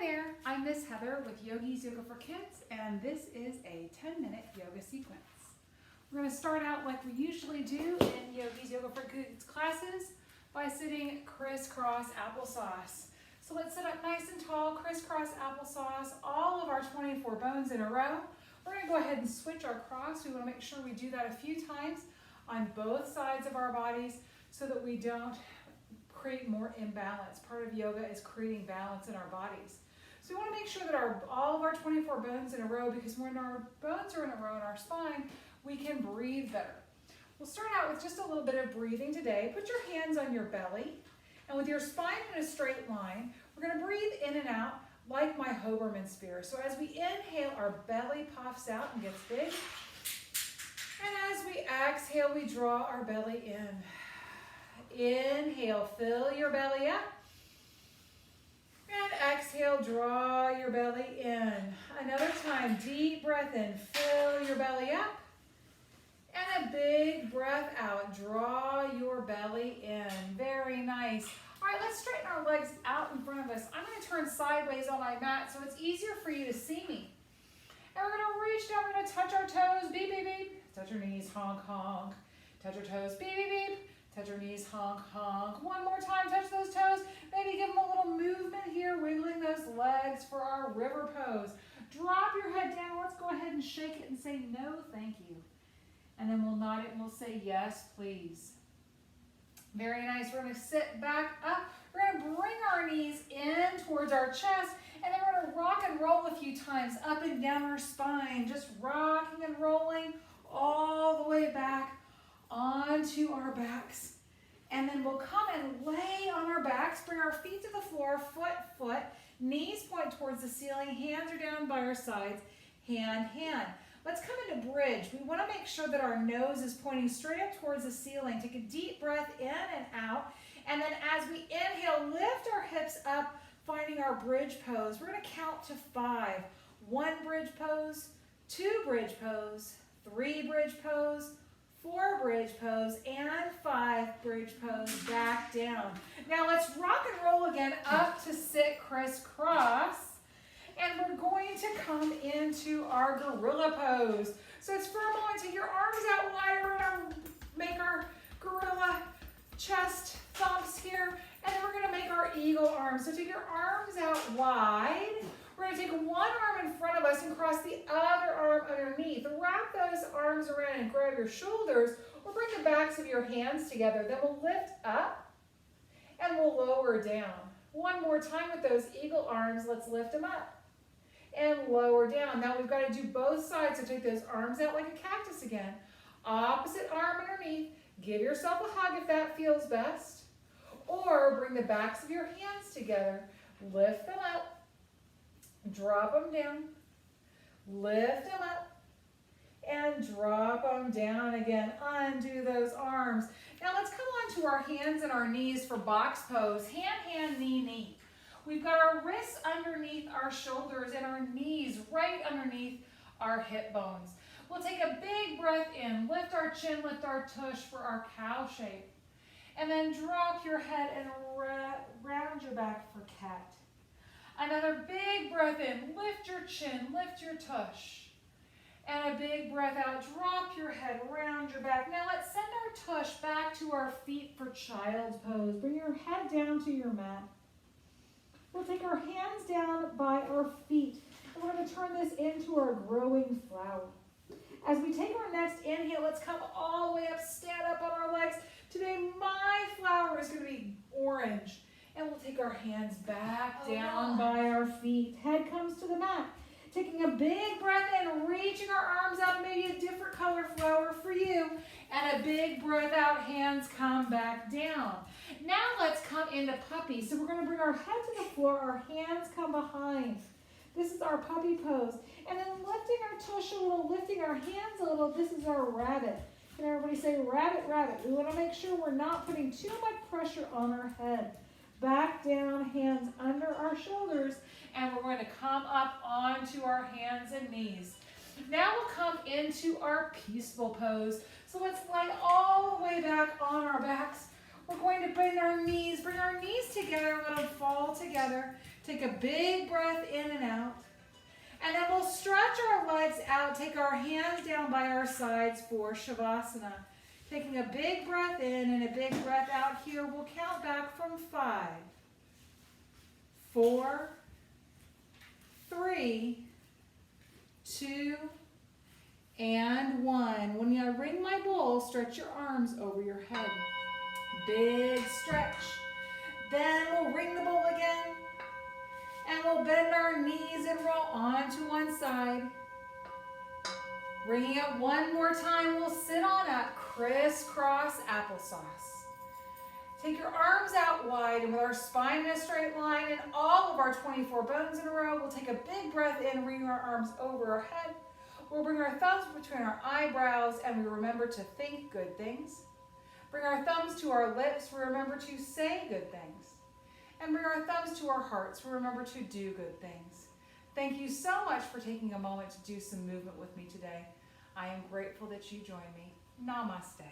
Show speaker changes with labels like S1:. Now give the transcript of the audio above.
S1: there, I'm Miss Heather with Yogi's Yoga for Kids, and this is a 10-minute yoga sequence. We're going to start out like we usually do in Yogi's Yoga for Kids classes by sitting crisscross applesauce. So let's sit up nice and tall, crisscross applesauce, all of our 24 bones in a row. We're going to go ahead and switch our cross. We want to make sure we do that a few times on both sides of our bodies so that we don't create more imbalance. Part of yoga is creating balance in our bodies. So we want to make sure that all of our 24 bones in a row, because when our bones are in a row in our spine, we can breathe better. We'll start out with just a little bit of breathing today. Put your hands on your belly, and with your spine in a straight line, we're going to breathe in and out like my Hoberman sphere. So as we inhale, our belly puffs out and gets big. And as we exhale, we draw our belly in. Inhale, fill your belly up. And exhale, draw your belly in. Another time, deep breath in, fill your belly up. And a big breath out, draw your belly in. Very nice. All right, let's straighten our legs out in front of us. I'm going to turn sideways on my mat so it's easier for you to see me. And we're going to reach down, we're going to touch our toes, beep, beep, beep. Touch your knees, honk, honk. Touch your toes, beep, beep, beep. Touch your knees, honk, honk. One more time, touch those toes. Maybe give them a little movement here, wiggling those legs for our river pose. Drop your head down. Let's go ahead and shake it and say no, thank you. And then we'll nod it and we'll say yes, please. Very nice. We're going to sit back up. We're going to bring our knees in towards our chest, and then we're going to rock and roll a few times up and down our spine, just rocking and rolling all the way back onto our backs. And then we'll come and lay on our backs, bring our feet to the floor, foot, knees point towards the ceiling, hands are down by our sides, hand. Let's come into bridge. We want to make sure that our nose is pointing straight up towards the ceiling. Take a deep breath in and out. And then as we inhale, lift our hips up, finding our bridge pose. We're going to count to 5. 1 bridge pose, 2 bridge pose, 3 bridge pose, 4 bridge pose, and 5 bridge pose, back down. Now let's rock and roll again up to sit crisscross. And we're going to come into our gorilla pose. So it's for a moment, take your arms out wide. We're going to make our gorilla chest thumps here. And then we're going to make our eagle arms. So take your arms out wide. We're going to take one arm in front of us and cross the other arm underneath. Wrap those arms around and grab your shoulders, or bring the backs of your hands together. Then we'll lift up and we'll lower down. One more time with those eagle arms. Let's lift them up and lower down. Now we've got to do both sides, so take those arms out like a cactus again. Opposite arm underneath. Give yourself a hug if that feels best. Or bring the backs of your hands together. Lift them up. Drop them down. Lift them up. And drop them down again. Undo those arms. Now let's come on to our hands and our knees for box pose. Hand, knee. We've got our wrists underneath our shoulders and our knees right underneath our hip bones. We'll take a big breath in, lift our chin, lift our tush for our cow shape. And then drop your head and round your back for cat. Another big breath in, lift your chin, lift your tush. And a big breath out, drop your head, round your back. Now let's send our tush back to our feet for child's pose. Bring your head down to your mat. We'll take our hands down by our feet, and we're going to turn this into our growing flower. As we take our next inhale, let's come all the way up, stand up on our legs. Today, my flower is going to be orange. And we'll take our hands back down by our feet. Head comes to the mat. Taking a big breath in, reaching our arms out, maybe a different color flower for you. And a big breath out, hands come back down. Now let's come into puppy. So we're going to bring our head to the floor, our hands come behind. This is our puppy pose. And then lifting our tush a little, lifting our hands a little, this is our rabbit. Can everybody say rabbit, rabbit? We want to make sure we're not putting too much pressure on our head. Back down, hands under our shoulders, and we're going to come up onto our hands and knees. Now we'll come into our peaceful pose. So let's lay all the way back on our backs. We're going to bring our knees together. We're going to fall together. Take a big breath in and out. And then we'll stretch our legs out. Take our hands down by our sides for Shavasana. Taking a big breath in and a big breath out here. We'll count back from 5, 4, 3, 2, and 1. When I ring my bowl, stretch your arms over your head. Big stretch. Then we'll ring the bowl again. And we'll bend our knees and roll onto one side. Ringing it one more time, we'll sit on up, crisscross applesauce. Take your arms out wide, and with our spine in a straight line and all of our 24 bones in a row, we'll take a big breath in, ring our arms over our head. We'll bring our thumbs between our eyebrows, and we remember to think good things. Bring our thumbs to our lips, we remember to say good things. And bring our thumbs to our hearts, we remember to do good things. Thank you so much for taking a moment to do some movement with me today. I am grateful that you joined me. Namaste.